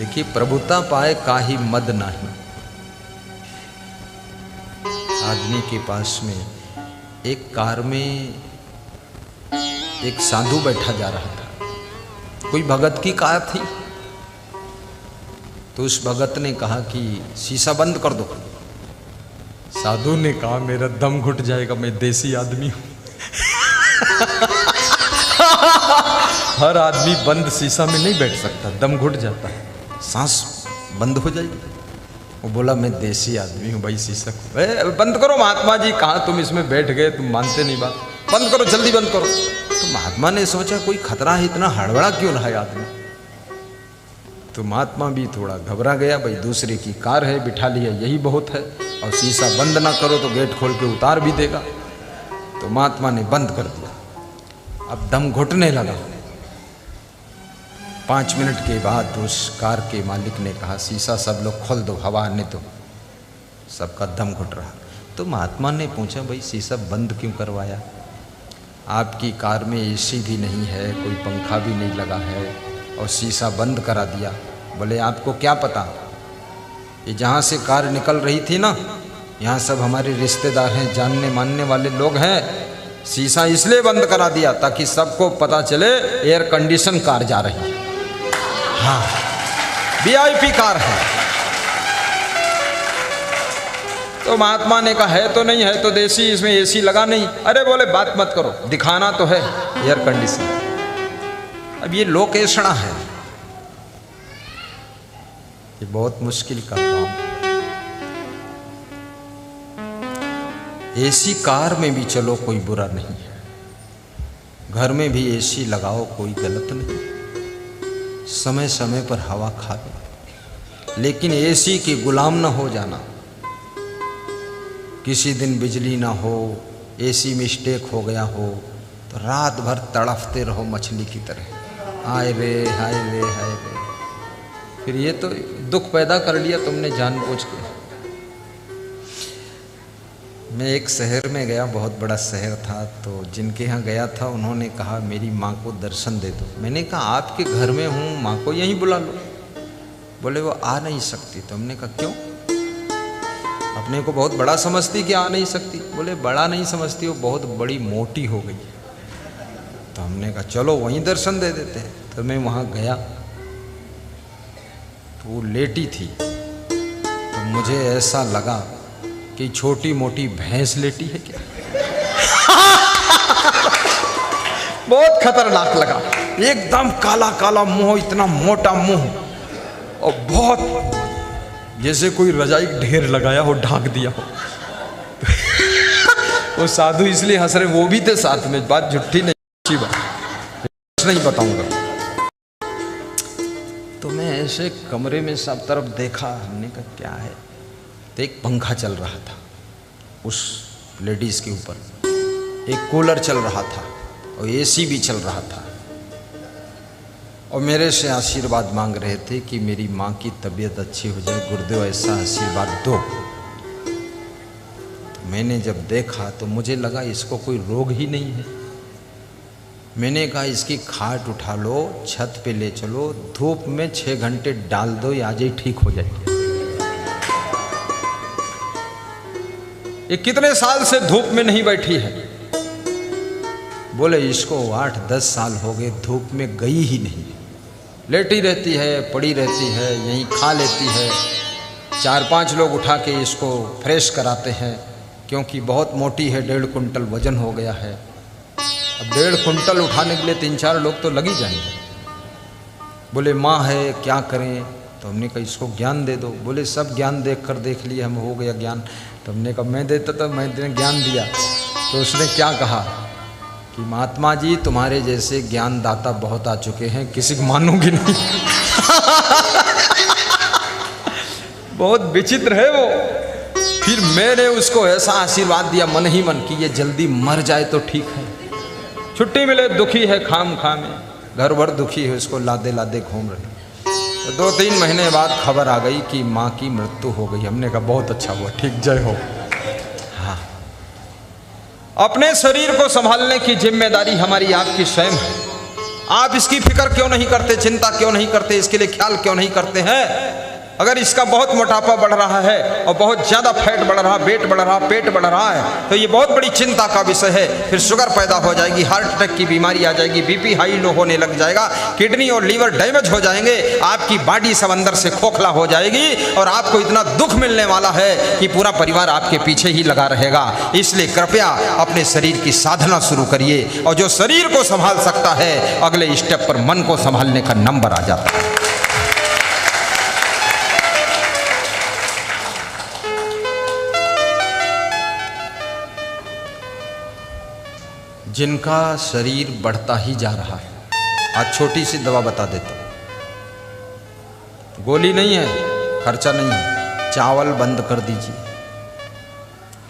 देखिए, प्रभुता पाए काहि मद नाही। आदमी के पास में एक कार में एक साधु बैठा जा रहा था। कोई भगत की कार थी, तो उस भगत ने कहा कि शीशा बंद कर दो। साधु ने कहा मेरा दम घुट जाएगा, मैं देसी आदमी हूं। हर आदमी बंद शीशा में नहीं बैठ सकता, दम घुट जाता है, सांस बंद हो जाएगी। वो बोला मैं देसी आदमी हूँ भाई, शीशा बंद करो। महात्मा जी कहाँ तुम इसमें बैठ गए, तुम मानते नहीं बात, बंद करो जल्दी बंद करो। तो महात्मा ने सोचा कोई खतरा है, इतना हड़बड़ा क्यों रहा है आदमी। तो महात्मा भी थोड़ा घबरा गया, भाई दूसरे की कार है, बिठा लिया यही बहुत है, और शीशा बंद ना करो तो गेट खोल के उतार भी देगा। तो महात्मा ने बंद कर दिया। अब दम घुटने लगा। 5 मिनट के बाद उस कार के मालिक ने कहा शीशा सब लोग खोल दो, हवा आने दो। सबका दम घुट रहा। तो महात्मा ने पूछा भाई शीशा बंद क्यों करवाया, आपकी कार में एसी भी नहीं है, कोई पंखा भी नहीं लगा है, और शीशा बंद करा दिया। बोले आपको क्या पता, ये जहाँ से कार निकल रही थी ना, यहाँ सब हमारे रिश्तेदार हैं, जानने मानने वाले लोग हैं। शीशा इसलिए बंद करा दिया ताकि सबको पता चले एयर कंडीशन कार जा रही है। हाँ, VIP कार है। तो महात्मा ने कहा है तो नहीं, है तो देसी, इसमें AC लगा नहीं। अरे बोले बात मत करो, दिखाना तो है एयर कंडीशन। अब ये लोकेशना है, ये बहुत मुश्किल का काम। AC कार में भी चलो कोई बुरा नहीं है, घर में भी AC लगाओ कोई गलत नहीं, समय समय पर हवा खा लो, लेकिन AC के गुलाम ना हो जाना। किसी दिन बिजली ना हो, AC मिस्टेक हो गया हो, तो रात भर तड़फते रहो मछली की तरह, हाय रे हाय रे हाय रे। फिर ये तो दुख पैदा कर लिया तुमने जानबूझ के। मैं एक शहर में गया, बहुत बड़ा शहर था, तो जिनके यहाँ गया था उन्होंने कहा मेरी माँ को दर्शन दे दो। मैंने कहा आपके घर में हूँ, माँ को यहीं बुला लो। बोले वो आ नहीं सकती। तो हमने कहा क्यों, अपने को बहुत बड़ा समझती कि आ नहीं सकती। बोले बड़ा नहीं समझती, वो बहुत बड़ी मोटी हो गई। तो हमने कहा चलो वहीं दर्शन दे देते हैं। तो मैं वहाँ गया तो वो लेटी थी, तो मुझे ऐसा लगा कि छोटी मोटी भैंस लेटी है क्या। बहुत खतरनाक लगा, एकदम काला काला मुंह, इतना मोटा मुंह, और बहुत जैसे कोई रजाई ढेर लगाया हो, ढाक दिया हो। वो साधु इसलिए हंस रहे, वो भी थे साथ में, बात झूठी नहीं, अच्छी बात नहीं बताऊंगा। तो मैं ऐसे कमरे में सब तरफ देखा, हमने कहा क्या है। तो एक पंखा चल रहा था उस लेडीज़ के ऊपर, एक कूलर चल रहा था, और AC भी चल रहा था, और मेरे से आशीर्वाद मांग रहे थे कि मेरी माँ की तबीयत अच्छी हो जाए, गुरुदेव ऐसा आशीर्वाद दो। तो मैंने जब देखा तो मुझे लगा इसको कोई रोग ही नहीं है। मैंने कहा इसकी खाट उठा लो, छत पे ले चलो, धूप में 6 घंटे डाल दो, ये आज ही ठीक हो जाएगी। ये कितने साल से धूप में नहीं बैठी है। बोले इसको 8-10 साल हो गए धूप में गई ही नहीं, लेटी रहती है, पड़ी रहती है, यहीं खा लेती है। 4-5 लोग उठा के इसको फ्रेश कराते हैं, क्योंकि बहुत मोटी है, 1.5 कुंटल वजन हो गया है। अब 1.5 कुंटल उठाने के लिए 3-4 लोग तो लग ही जाएंगे। बोले माँ है क्या करें। तो हमने कहा इसको ज्ञान दे दो। बोले सब ज्ञान देख लिए, हम हो गया ज्ञान। तो हमने कहा मैं देता तो मैंने ज्ञान दिया। तो उसने क्या कहा कि महात्मा जी तुम्हारे जैसे ज्ञान दाता बहुत आ चुके हैं, किसी को मानूंगी नहीं। बहुत विचित्र है वो। फिर मैंने उसको ऐसा आशीर्वाद दिया मन ही मन कि ये जल्दी मर जाए तो ठीक है, छुट्टी मिले, दुखी है खाम में, घर भर दुखी है, उसको लादे लादे घूम रहे। तो 2-3 महीने बाद खबर आ गई कि माँ की मृत्यु हो गई। हमने कहा बहुत अच्छा हुआ, ठीक, जय हो। हाँ, अपने शरीर को संभालने की जिम्मेदारी हमारी आपकी स्वयं है। आप इसकी फिक्र क्यों नहीं करते, चिंता क्यों नहीं करते, इसके लिए ख्याल क्यों नहीं करते हैं? अगर इसका बहुत मोटापा बढ़ रहा है और बहुत ज़्यादा फैट बढ़ रहा, वेट बढ़ रहा, पेट बढ़ रहा है, तो ये बहुत बड़ी चिंता का विषय है। फिर शुगर पैदा हो जाएगी, हार्ट अटैक की बीमारी आ जाएगी, बीपी हाई लो होने लग जाएगा, किडनी और लीवर डैमेज हो जाएंगे, आपकी बॉडी सब अंदर से खोखला हो जाएगी और आपको इतना दुख मिलने वाला है कि पूरा परिवार आपके पीछे ही लगा रहेगा। इसलिए कृपया अपने शरीर की साधना शुरू करिए, और जो शरीर को संभाल सकता है अगले स्टेप पर मन को संभालने का नंबर आ जाता है। जिनका शरीर बढ़ता ही जा रहा है, आज छोटी सी दवा बता देता हूँ, गोली नहीं है, खर्चा नहीं है, चावल बंद कर दीजिए,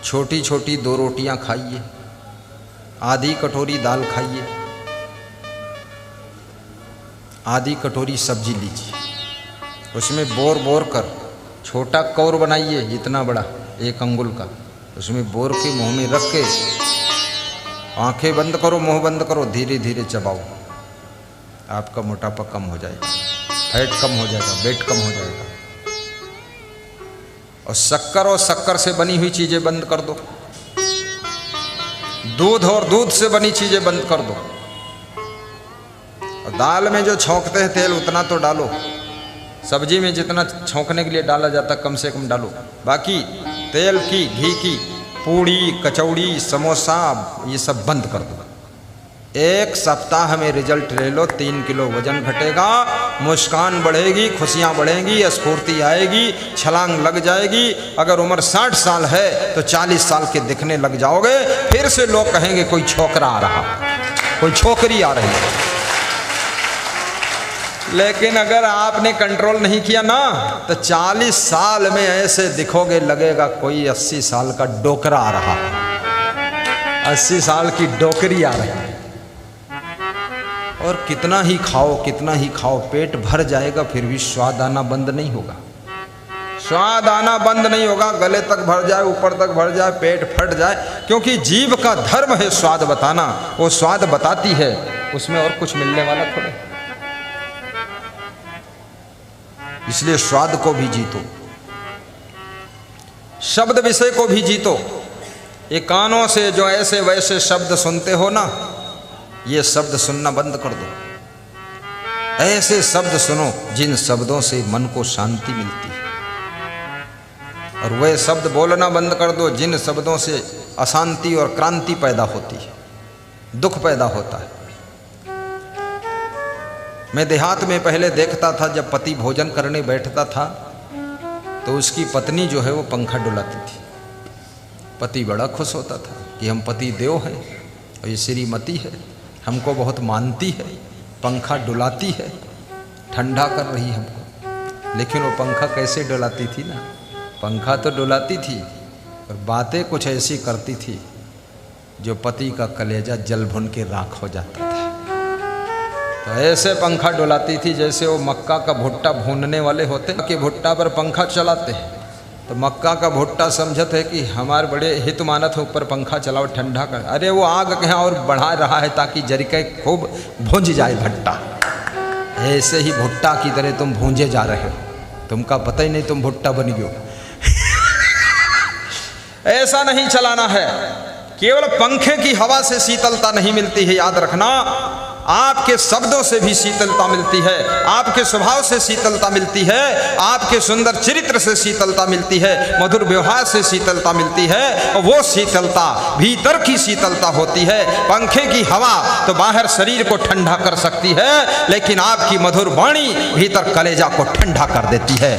छोटी छोटी 2 रोटियां खाइए, आधी कटोरी दाल खाइए, आधी कटोरी सब्जी लीजिए, उसमें बोर बोर कर छोटा कौर बनाइए, इतना बड़ा 1 अंगुल का, उसमें बोर के मुंह में रख के आंखें बंद करो, मुंह बंद करो, धीरे धीरे चबाओ, आपका मोटापा कम हो जाएगा, फैट कम हो जाएगा, वेट कम हो जाएगा। और शक्कर से बनी हुई चीज़ें बंद कर दो, दूध और दूध से बनी चीज़ें बंद कर दो, और दाल में जो छौंकते हैं तेल उतना तो डालो, सब्जी में जितना छौंकने के लिए डाला जाता कम से कम डालो, बाकी तेल की, घी की पूड़ी, कचौड़ी, समोसा ये सब बंद कर दो। 1 सप्ताह में रिजल्ट ले लो, 3 किलो वजन घटेगा, मुस्कान बढ़ेगी, खुशियाँ बढ़ेंगी, स्फूर्ति आएगी, छलांग लग जाएगी। अगर उम्र 60 साल है तो 40 साल के दिखने लग जाओगे। फिर से लोग कहेंगे कोई छोकरा आ रहा, कोई छोकरी आ रही है। लेकिन अगर आपने कंट्रोल नहीं किया ना तो 40 साल में ऐसे दिखोगे, लगेगा कोई 80 साल का डोकरा आ रहा है, 80 साल की डोकरी आ रही है। और कितना ही खाओ, पेट भर जाएगा, फिर भी स्वाद आना बंद नहीं होगा, स्वाद आना बंद नहीं होगा। गले तक भर जाए, ऊपर तक भर जाए, पेट फट जाए, क्योंकि जीभ का धर्म है स्वाद बताना। वो स्वाद बताती है, उसमें और कुछ मिलने वाला थोड़े। इसलिए स्वाद को भी जीतो, शब्द विषय को भी जीतो। ये कानों से जो ऐसे वैसे शब्द सुनते हो ना, ये शब्द सुनना बंद कर दो। ऐसे शब्द सुनो जिन शब्दों से मन को शांति मिलती है, और वह शब्द बोलना बंद कर दो जिन शब्दों से अशांति और क्रांति पैदा होती है, दुख पैदा होता है। मैं देहात में पहले देखता था, जब पति भोजन करने बैठता था तो उसकी पत्नी जो है वो पंखा डुलाती थी। पति बड़ा खुश होता था कि हम पति देव हैं और ये श्रीमती है, हमको बहुत मानती है, पंखा डुलाती है, ठंडा कर रही है हमको। लेकिन वो पंखा कैसे डुलाती थी ना, पंखा तो डुलाती थी और बातें कुछ ऐसी करती थी जो पति का कलेजा जल भुन के राख हो जाता था। तो ऐसे पंखा डुलाती थी जैसे वो मक्का का भुट्टा भूनने वाले होते हैं कि भुट्टा पर पंखा चलाते हैं। तो मक्का का भुट्टा समझते है कि हमारे बड़े हित मानत हो, ऊपर पंखा चलाओ ठंडा कर। अरे वो आग कहाँ और बढ़ा रहा है ताकि जरिके खूब भूंज जाए भट्टा। ऐसे ही भुट्टा की तरह तुम भूंजे जा रहे हो, तुमका पता ही नहीं तुम भुट्टा बन गए हो। ऐसा नहीं चलाना है। केवल पंखे की हवा से शीतलता नहीं मिलती है, याद रखना। आपके शब्दों से भी शीतलता मिलती है, आपके स्वभाव से शीतलता मिलती है, आपके सुंदर चरित्र से शीतलता मिलती है, मधुर व्यवहार से शीतलता मिलती है। और वो शीतलता भीतर की शीतलता होती है। पंखे की हवा तो बाहर शरीर को ठंडा कर सकती है, लेकिन आपकी मधुर वाणी भीतर कलेजा को ठंडा कर देती है।